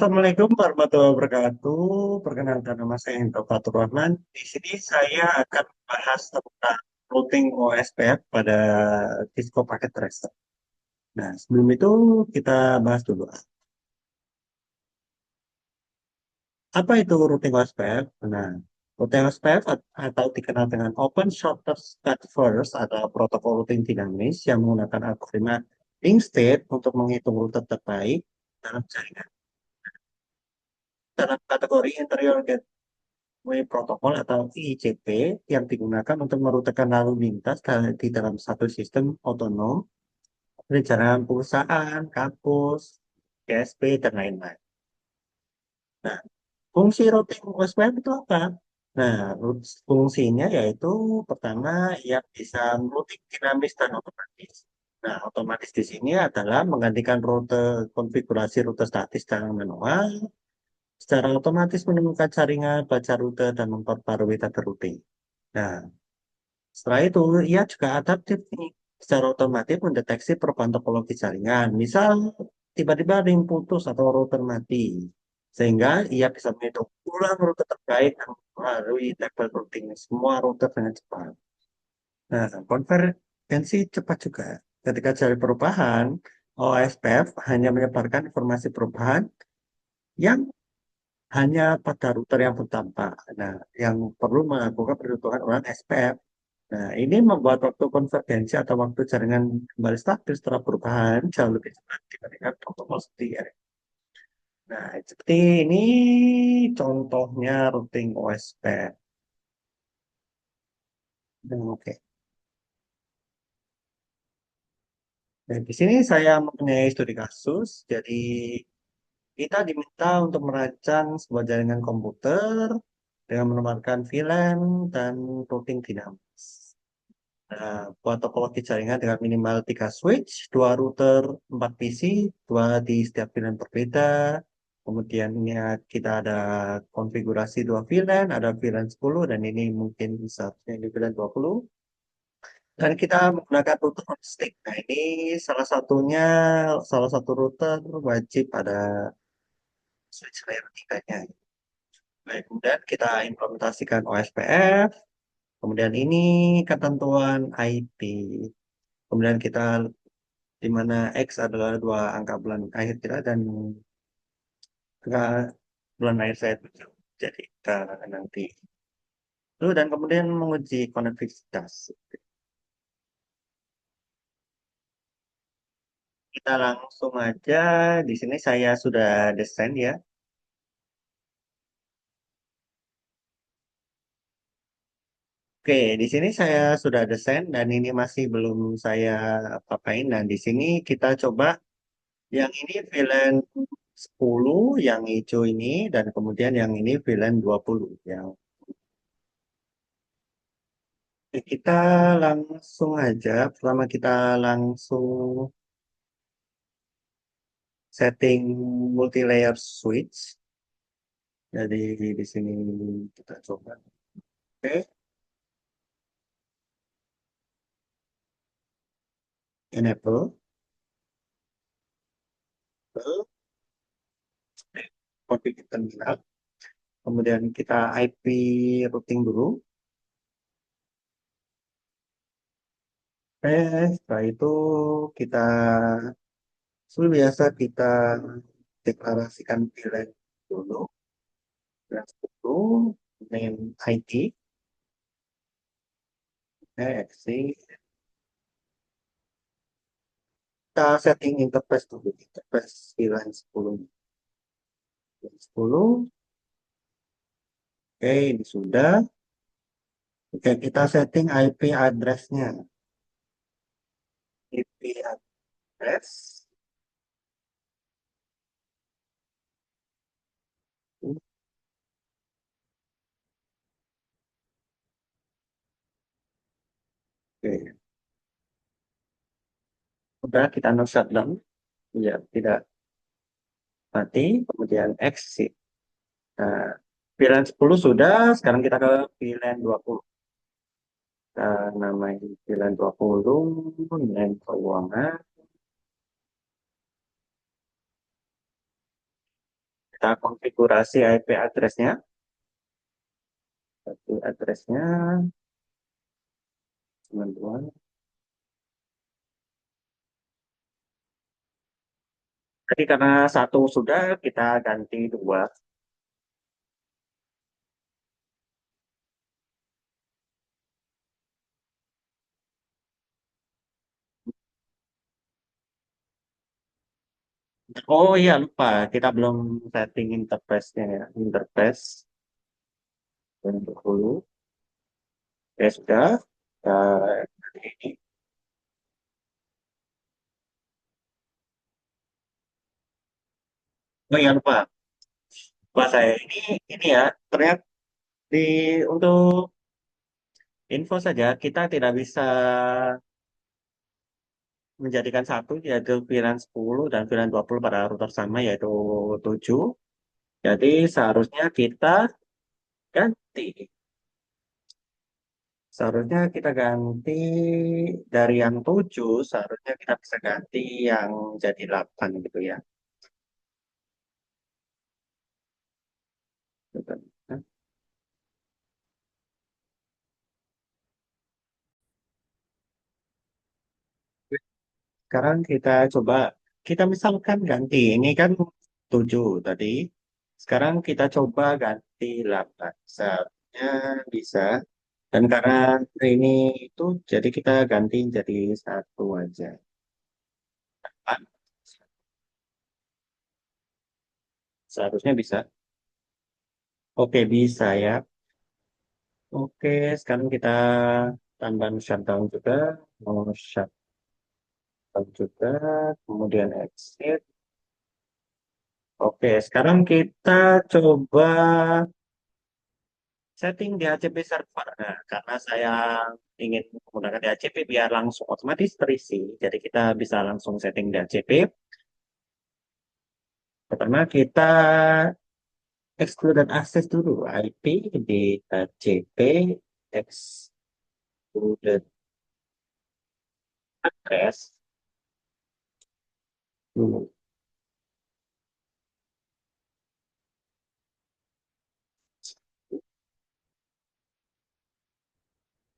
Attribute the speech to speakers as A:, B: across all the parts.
A: Assalamualaikum warahmatullahi wabarakatuh. Perkenalkan nama saya Hendro Fatur Rahman. Di sini saya akan membahas tentang routing OSPF pada Cisco Packet Tracer. Nah, sebelum itu kita bahas dulu. Apa itu routing OSPF? Nah, routing OSPF atau dikenal dengan Open Shortest Path First atau protokol routing dinamis yang menggunakan algoritma link state untuk menghitung rute terbaik dalam jaringan. Dalam kategori interior Gateway Protocol atau ICP yang digunakan untuk merutekan lalu lintas di dalam satu sistem otonom, rencana perusahaan, kampus, GSP, dan lain-lain. Nah, fungsi routing OSPF itu apa? Nah, fungsinya yaitu pertama, ia bisa routing dinamis dan otomatis. Nah, otomatis di sini adalah menggantikan rute konfigurasi rute statis dan manual, secara otomatis menemukan jaringan, baca rute, dan memperbarui data routing. Nah, setelah itu, ia juga adaptif nih, secara otomatis mendeteksi perubahan topologi jaringan. Misal, tiba-tiba ring putus atau router mati. Sehingga ia bisa menghitung ulang rute terkait dan melalui tabel routing semua router dengan cepat. Nah, konvergensi cepat juga. Ketika terjadi perubahan, OSPF hanya menyebarkan informasi perubahan yang hanya pada router yang berdampak. Nah, yang perlu melakukan perhitungan ulang SPF. Nah, ini membuat waktu konvergensi atau waktu jaringan kembali stabil setelah perubahan jauh lebih cepat dibandingkan protokol sendiri. Nah, seperti ini contohnya routing OSPF. Nah, oke. Nah, di sini saya mempunyai studi kasus. Jadi, kita diminta untuk merancang sebuah jaringan komputer dengan menempatkan VLAN dan routing dinamis. Nah, buat topologi jaringan dengan minimal 3 switch, 2 router, 4 PC, 2 di setiap VLAN berbeda. Kemudian ini kita ada konfigurasi 2 VLAN, ada VLAN 10 dan ini mungkin seharusnya ini VLAN 20. Dan kita menggunakan router on stick. Nah, ini salah satunya, salah satu router wajib ada switch layer 3-nya. Baik, kemudian kita implementasikan OSPF. Kemudian ini ketentuan IP. Kemudian kita di mana X adalah dua angka bulan akhir kita dan angka bulan akhir saya 7. Jadi kita nanti itu dan kemudian menguji konektivitas. Kita langsung aja di sini saya sudah desain ya. Oke, di sini saya sudah desain dan ini masih belum saya papain. Dan di sini kita coba yang ini VLAN 10, yang hijau ini, dan kemudian yang ini VLAN 20. Yang kita langsung aja, pertama kita langsung setting multi-layer switch. Jadi di sini kita coba. Oke, enable. Enable. Configure terminal. Kemudian kita IP routing dulu. Oke, setelah itu kita seperti biasa kita deklarasikan pilihan dulu. Pilihan dulu, name ID, exit. Kita setting interface dulu, interface pilihan 10. Pilihan 10, oke ini sudah. Oke, kita setting IP address-nya. IP address. Oke, udah kita no shutdown. Ya, tidak mati. Kemudian exit. Nah, pilihan 10 sudah, sekarang kita ke pilihan 20. Kita namain pilihan 20, nilai keuangan. kita konfigurasi IP address-nya. IP address-nya teman-teman. Jadi karena satu sudah, kita ganti dua. Oh iya, lupa. Kita belum setting interface-nya ya. Interface. Dan dulu. Ya sudah. Ini. Oh iya, lupa. Lupa saya. Ini ya. Ternyata di untuk info saja, kita tidak bisa menjadikan satu, yaitu VLAN 10 dan VLAN 20 pada router sama, yaitu 7. Jadi seharusnya kita ganti. Seharusnya kita ganti dari yang 7, seharusnya kita bisa ganti yang jadi 8 gitu ya. Sekarang kita coba, kita misalkan ganti, ini kan 7 tadi. Sekarang kita coba ganti 8. Seharusnya bisa. Dan karena ini itu, jadi kita ganti jadi satu aja. Ah, seharusnya bisa. Oke, bisa ya. Oke, sekarang kita tambah shutdown juga. Mau shutdown juga. Kemudian exit. Oke, sekarang kita coba setting DHCP server. Nah, karena saya ingin menggunakan DHCP biar langsung otomatis terisi. Jadi kita bisa langsung setting DHCP. Pertama kita excluded access dulu. IP di DHCP excluded address dulu.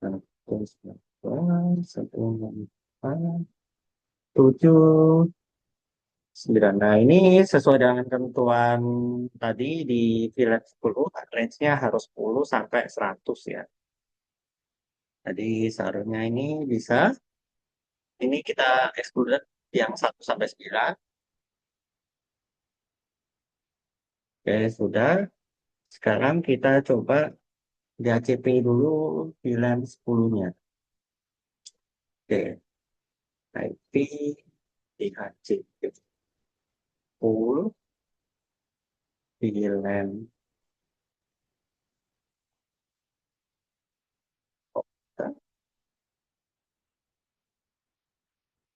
A: Nah, terus satu tujuh 9. Nah, ini sesuai dengan ketentuan tadi di Village 10, range-nya harus 10 sampai 100 ya. Jadi seharusnya ini bisa. Ini kita excluded yang 1 sampai 9. Oke, sudah. Sekarang kita coba DHCP dulu VLAN 10-nya. Oke, IP DHCP 10 VLAN.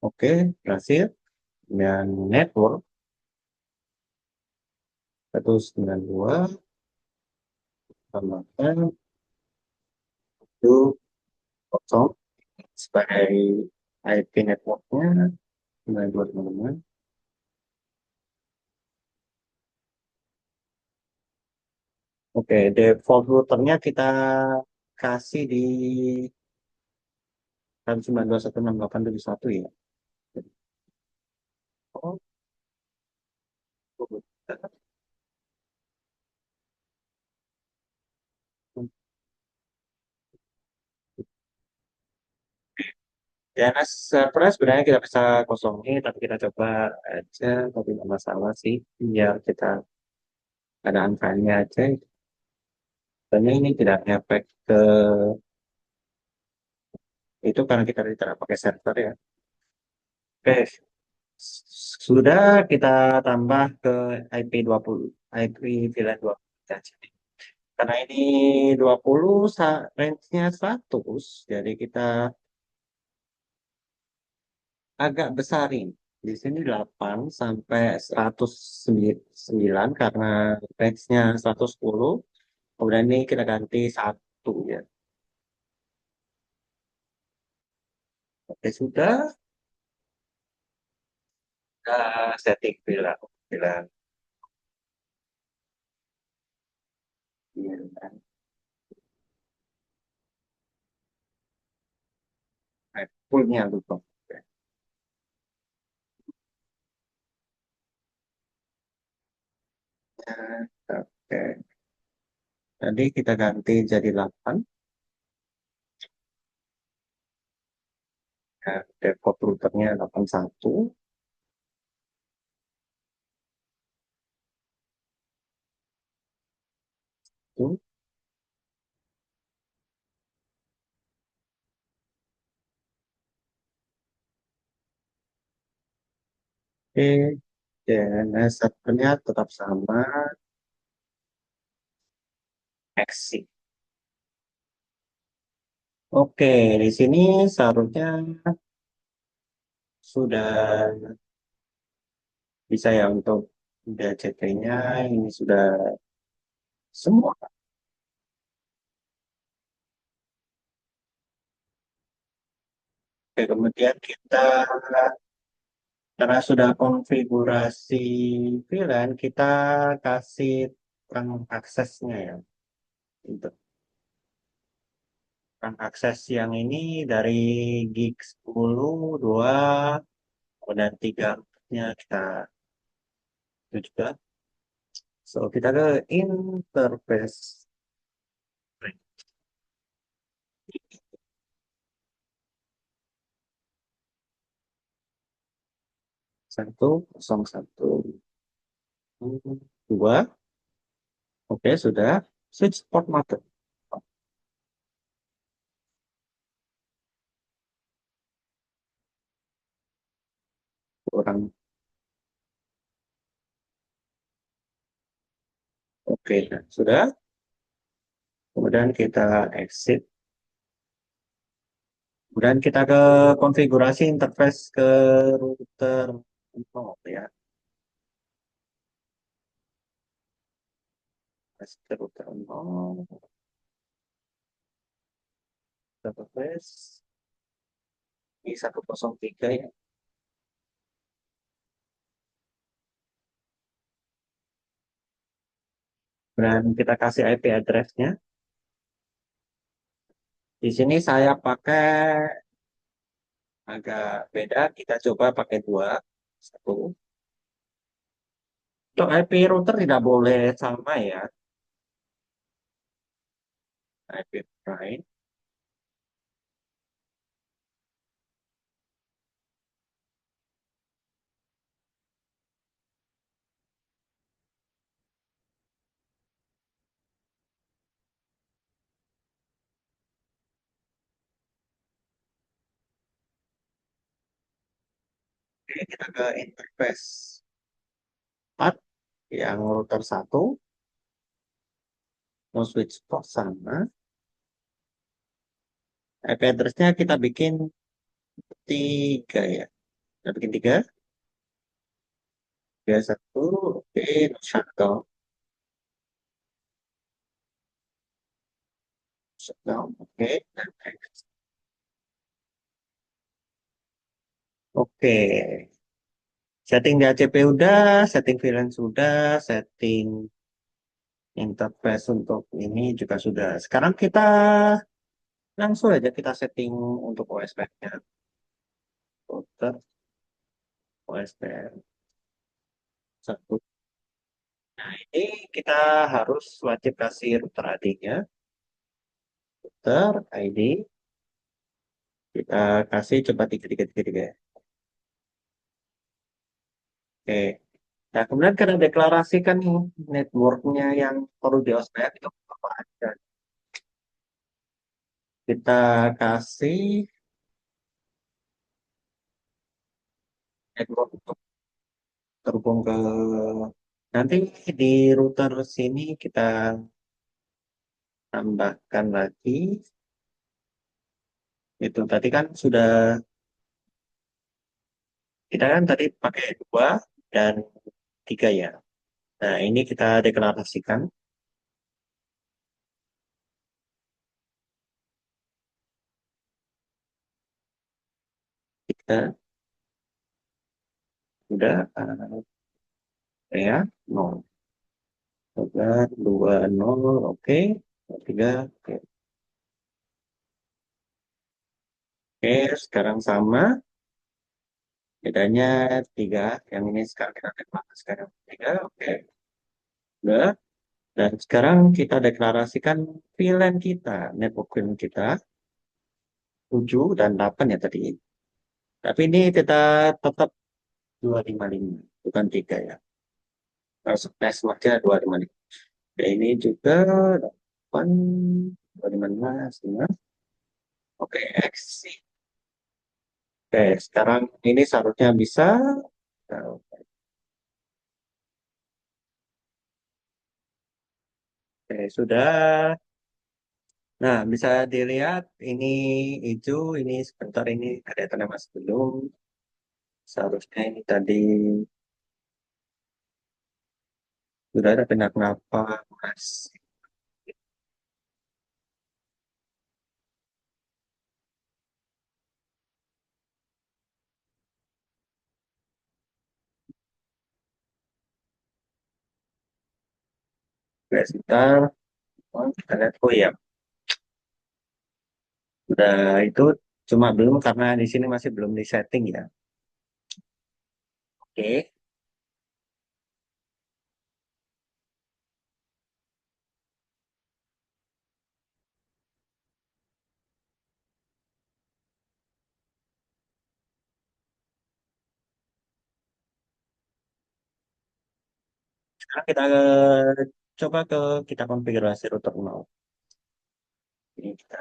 A: Oke, berhasil. Dan network 192 tambahkan itu kosong sebagai IP networknya. Nah, buat teman-teman. Oke, default routernya kita kasih di 192.168.71 ya. Oh, ya, nah, servernya sebenarnya kita bisa kosongin, tapi kita coba aja, tapi nggak masalah sih, biar kita ada angkanya aja. Sebenarnya ini tidak ngefek ke itu karena kita tidak pakai server ya. Oke, sudah kita tambah ke IP 20, IP VLAN 20. Karena ini 20, range-nya 100, jadi kita agak besarin. Di sini 8 sampai 109 karena range-nya 110. Kemudian ini kita ganti satu ya. Oke, sudah. Kita setting VLAN. Iya, kan. Fullnya lupa. Oke. Tadi kita ganti jadi 8. Ya, default routernya 81. Oke, dan servernya tetap sama. Exit. Oke, di sini seharusnya sudah bisa ya untuk DCT-nya ini sudah semua. Oke, kemudian kita karena sudah konfigurasi VLAN, kita kasih rang aksesnya ya. Untuk rang akses yang ini dari gig 10, 2, kemudian 3 nya kita itu juga. So, kita ke interface satu kosong satu dua. Oke, sudah. Switch port mode. Kurang. Oke, nah, sudah. Kemudian kita exit. Kemudian kita ke konfigurasi interface ke router node ya. Ke router node, interface di 103 ya. Dan kita kasih IP address-nya. Di sini saya pakai agak beda. Kita coba pakai dua. Satu. Untuk IP router tidak boleh sama ya. IP prime. Oke, kita ke interface 4 yang router satu. Mau switch port sama. IP address-nya kita bikin 3 ya. Kita bikin 3. 31. Oke, no shutdown. Shutdown. Oke. Dan next. Oke. Setting DHCP udah, setting VLAN sudah, setting interface untuk ini juga sudah. Sekarang kita langsung aja kita setting untuk OSPF-nya. Router OSPF 1. Nah, ini kita harus wajib kasih router ID-nya. Router ID. Kita kasih coba 3333. Oke. Nah, kemudian kita deklarasikan networknya yang perlu di OSPF itu apa aja. Kita kasih network untuk terhubung ke nanti di router sini kita tambahkan lagi. Itu tadi kan sudah kita kan tadi pakai 2 dan 3 ya. Nah, ini kita deklarasikan. Kita sudah ya, no. Tegar 20, oke. 3, oke. Oke, sekarang sama. Bedanya 3. Yang ini sekarang kita tembak. Sekarang 3, oke. Udah. Dan sekarang kita deklarasikan VLAN kita, network VLAN kita, 7 dan 8 ya tadi. Tapi ini kita tetap 255, bukan 3 ya. Masuk passwordnya 255. Dan ini juga 8, 255. Oke, exit. Oke, sekarang ini seharusnya bisa. Oke, sudah. Nah, bisa dilihat ini hijau, ini sebentar ini ada tanda masuk belum. Seharusnya ini tadi sudah ada tanda kenapa Mas. Oke, sebentar. Oh, kita lihat. Oh ya, udah itu cuma belum karena di sini masih belum di setting ya. Oke, sekarang kita coba kita konfigurasi router nol. Ini kita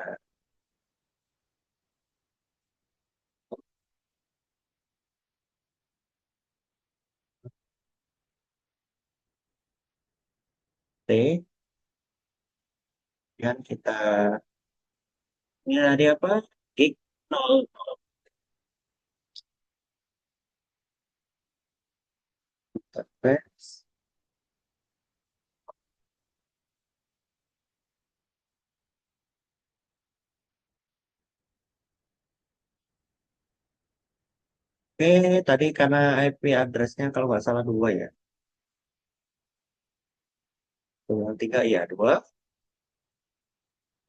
A: T, dan kita ini ada apa? Gig nol. Interface. Oke, tadi karena IP address-nya kalau nggak salah 2 ya. 2, 3, ya 2.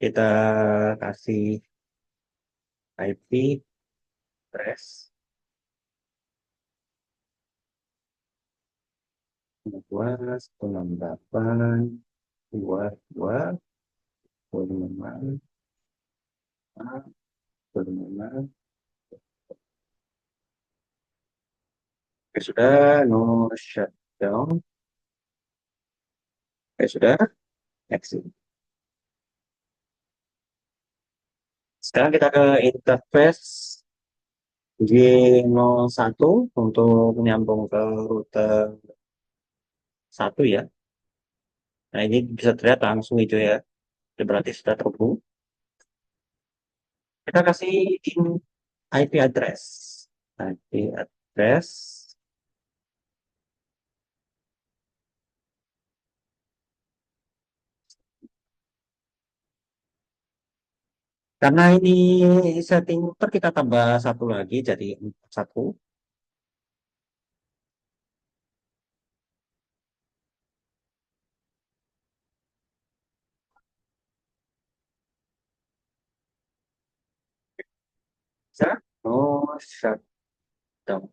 A: Kita kasih IP address 2, 168, 22, 25, 25. Oke, sudah. No shutdown. Oke, sudah. Exit. Sekarang kita ke interface G01 untuk menyambung ke router 1 ya. Nah, ini bisa terlihat langsung hijau ya. Itu berarti sudah terhubung. Kita kasih IP address. IP address. Karena ini setting router kita tambah satu lagi jadi 1. Bisa. No shutdown.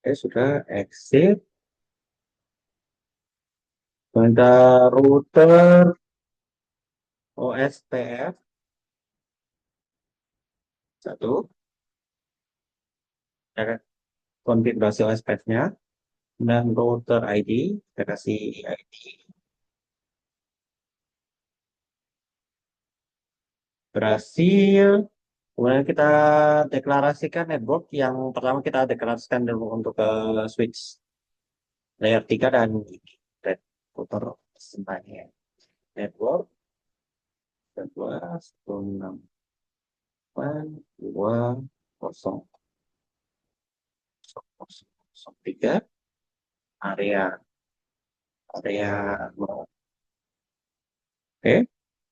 A: Oke, sudah exit. Bentar router OSPF 1. Ya kan? Konfigurasi OSPF-nya. Dan router ID. Kita kasih ID. Berhasil. Kemudian kita deklarasikan network. Yang pertama kita deklarasikan dulu untuk ke switch layer 3 dan red router semuanya. Network 12.2.0.3 area area oke.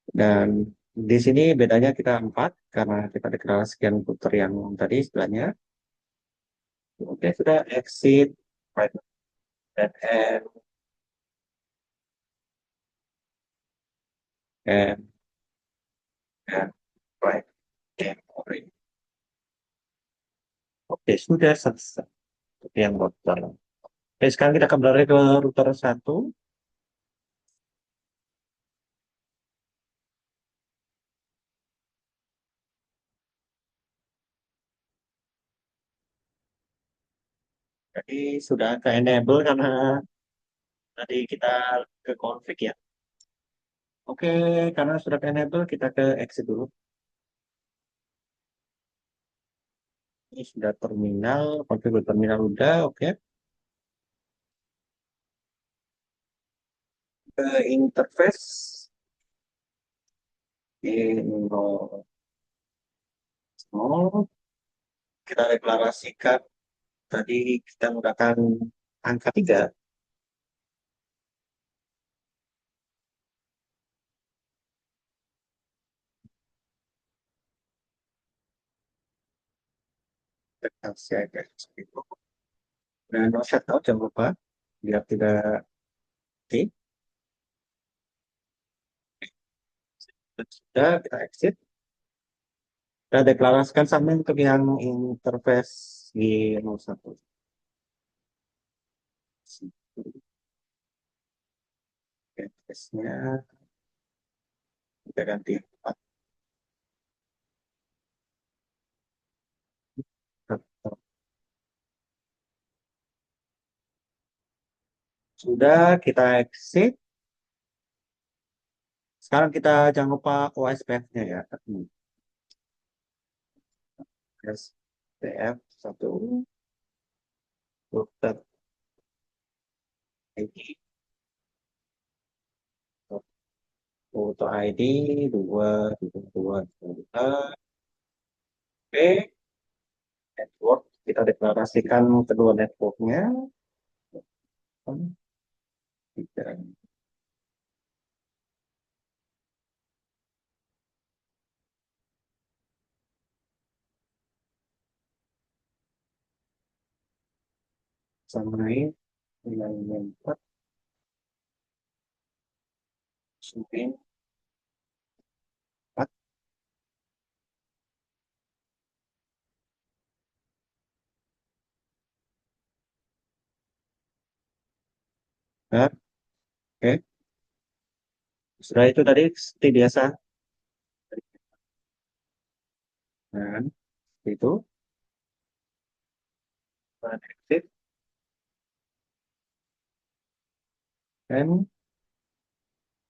A: Dan di sini bedanya kita 4 karena kita deklarasikan router yang tadi sebelahnya. Oke, sudah exit right dan end. and and right memory. Oke, sudah selesai. Itu yang router. Oke, sekarang kita kembali ke router satu. Jadi sudah ke enable karena tadi kita ke config ya. Oke, karena sudah ke enable kita ke exit dulu. Ini sudah terminal, konfigur terminal udah, oke. Ke interface, info small, kita deklarasikan tadi kita menggunakan angka 3, deklarasi aja seperti itu. Dan no shutdown jangan lupa, biar tidak mati. Sudah, kita exit. Kita deklarasikan sama untuk yang interface di 01. Interface-nya kita ganti 4. Sudah, kita exit. Sekarang kita jangan lupa OSPF-nya ya. SPF 1, router ID, router ID 2, 2, 2, P, network. Kita deklarasikan kedua networknya. Tiga, samain nilainya 4, masukin 4, ya, oke. Setelah itu tadi seperti biasa, dan itu aktif, dan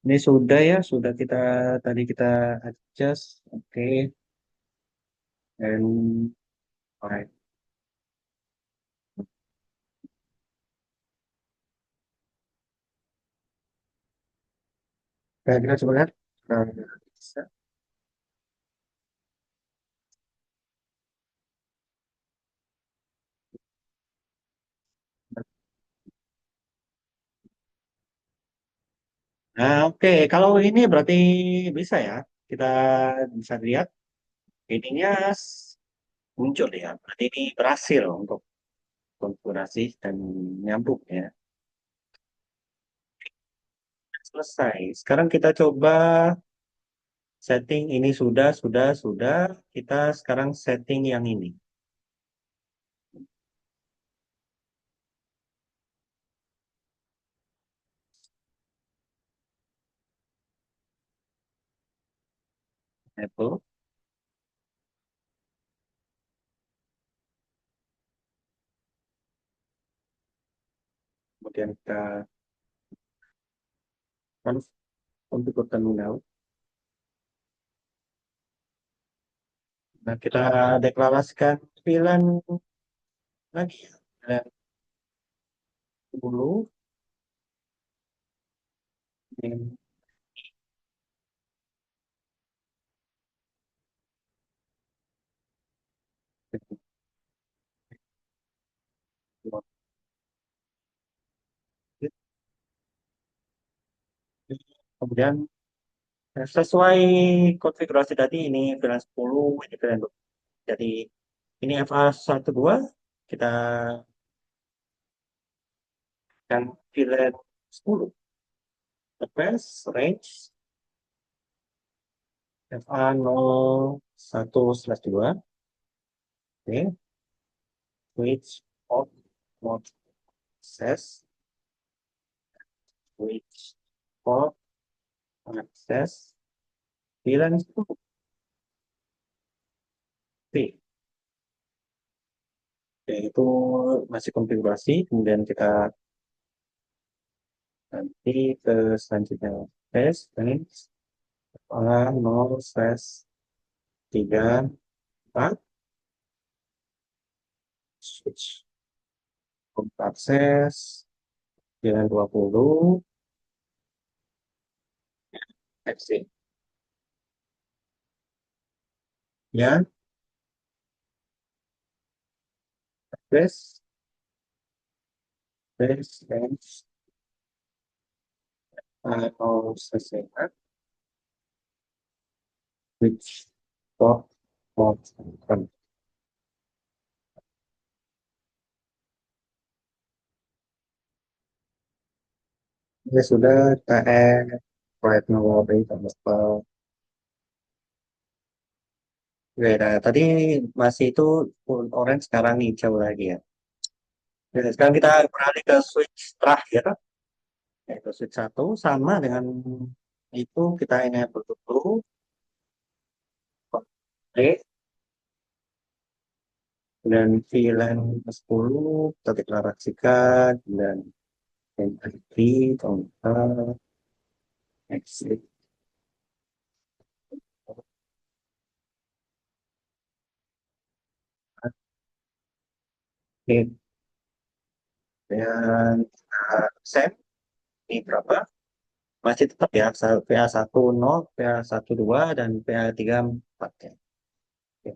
A: ini sudah ya, sudah kita tadi kita adjust, oke, dan alright. Nah, kita coba lihat. Nah, bisa. Nah, oke, kalau ini berarti bisa ya. Kita bisa lihat ininya muncul ya. Berarti ini berhasil untuk konfigurasi dan nyambung ya. Selesai. Sekarang kita coba setting ini sudah. Kita sekarang setting yang ini. Apple. Kemudian kita konfigur terminal. Nah, kita deklarasikan pilihan lagi ya. Pilihan 10. Ini kemudian sesuai konfigurasi tadi ini VLAN 10, ini VLAN 2. Jadi ini FA12 kita kan VLAN 10. Advance range FA01/2. Oke, switch off mode access, switch off access, bilang itu P. Oke, itu masih konfigurasi, kemudian kita nanti ke selanjutnya tes, ini A0/3/4 switch off access, bilang 20, exit. Ya, tes, tes, tes, A0/3, switch off mode. Ya sudah, TR, proyek Nawawi, tambah. Oke, nah, tadi masih itu orange, sekarang hijau lagi ya. Oke, sekarang kita beralih ke switch terakhir, yaitu switch satu, sama dengan itu kita enable dulu, oke, dan VLAN 10 kita deklarasikan, dan NIP, kontak, exit. Oke, dan save, ini berapa? Masih tetap ya, PA10, PA12, dan PA34 ya. Oke.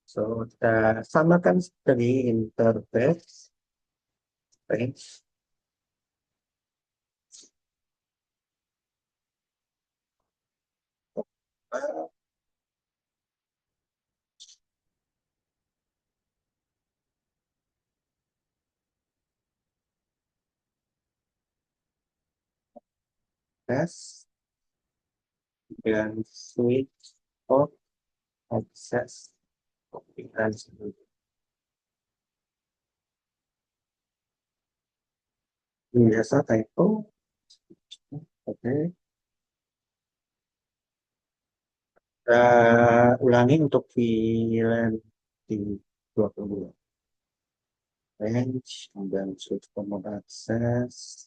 A: So, kita samakan dari interface range test dan switch off access configuration. Ini biasa typo. Oke. Kita ulangi untuk VLAN di 22 range dan switch command access,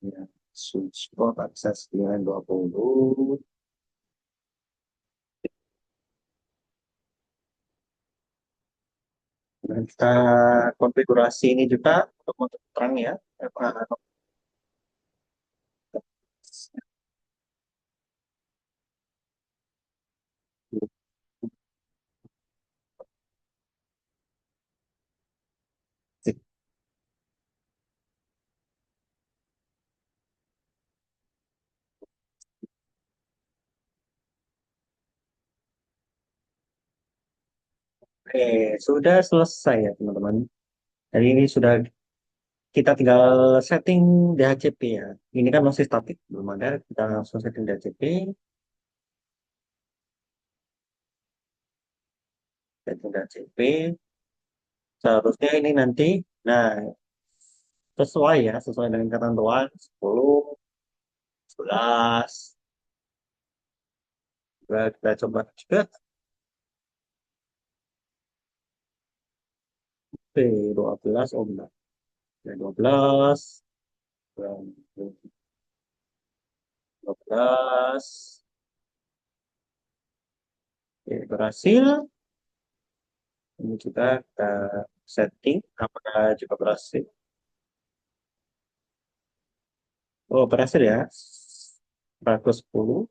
A: ya, switch off access VLAN 20. Dan kita konfigurasi ini juga untuk terang ya. Oke, sudah selesai ya teman-teman. Jadi ini sudah, kita tinggal setting DHCP ya. Ini kan masih statik, belum ada. Kita langsung setting DHCP, setting DHCP. Seharusnya ini nanti, nah, sesuai ya, sesuai dengan ketentuan 10, 11. Kita coba juga P12, oh enggak. P12, 12. Oke, berhasil. Ini kita setting, apakah juga berhasil? Oh, berhasil ya. 110.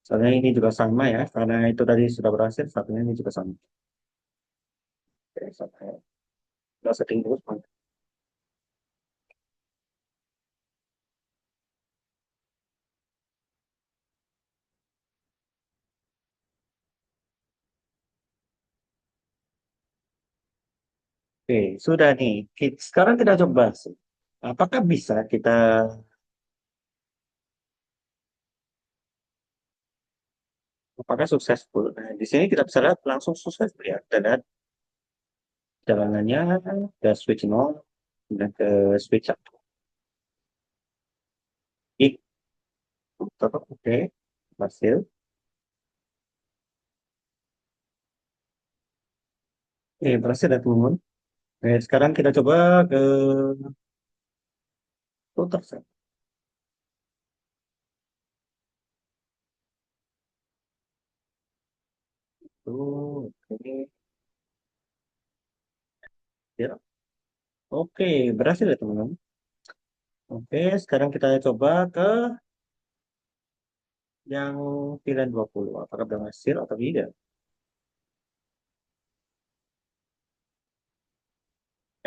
A: Soalnya ini juga sama ya, karena itu tadi sudah berhasil, satunya ini juga sama. Oke, sampai kita setting terus. Oke, sudah nih. Sekarang kita coba sih. Apakah bisa kita apakah successful. Nah, di sini kita bisa lihat langsung sukses ya. Kita lihat jalanannya ke switch on dan ke switch up. Oke, oke, berhasil. Oke, berhasil ya teman-teman. Oke, sekarang kita coba ke router set. Tuh, oke, ya. Oke, berhasil ya teman-teman. Oke, sekarang kita coba ke yang pilihan 20. Apakah berhasil atau tidak?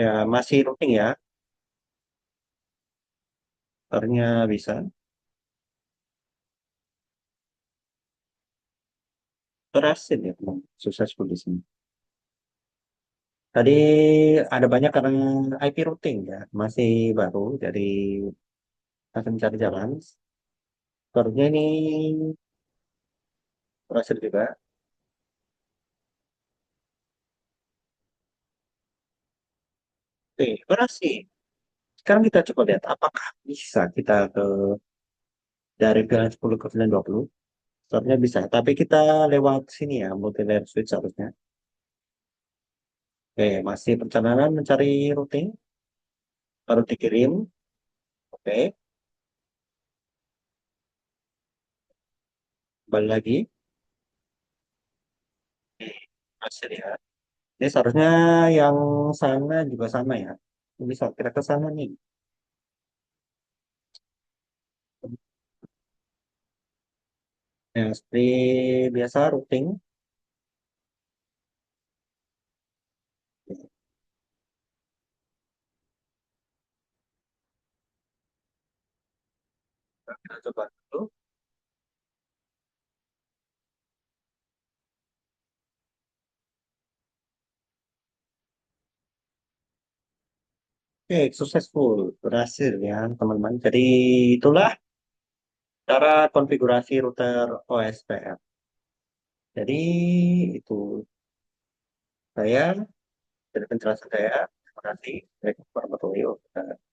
A: Ya, masih routing ya. Ternyata bisa. Berhasil ya teman. Successful di sini. Tadi ada banyak karena IP routing ya. Masih baru, jadi masih mencari jalan. Sepertinya ini berhasil juga. Oke, berhasil. Sekarang kita coba lihat apakah bisa kita ke dari pilihan 10 ke pilihan 20. Sebenarnya bisa, tapi kita lewat sini ya, multi layer switch harusnya. Oke, masih perjalanan mencari routing, baru dikirim. Oke, kembali lagi. Oke, hasil ya. Ini seharusnya yang sana juga sama ya. Bisa kita ke sana nih. Ya, seperti biasa routing. Kita coba dulu. Oke, successful. Berhasil ya, teman-teman. Jadi itulah cara konfigurasi router OSPF. Jadi itu saya dari penjelasan saya. Terima kasih. Assalamualaikum warahmatullahi wabarakatuh.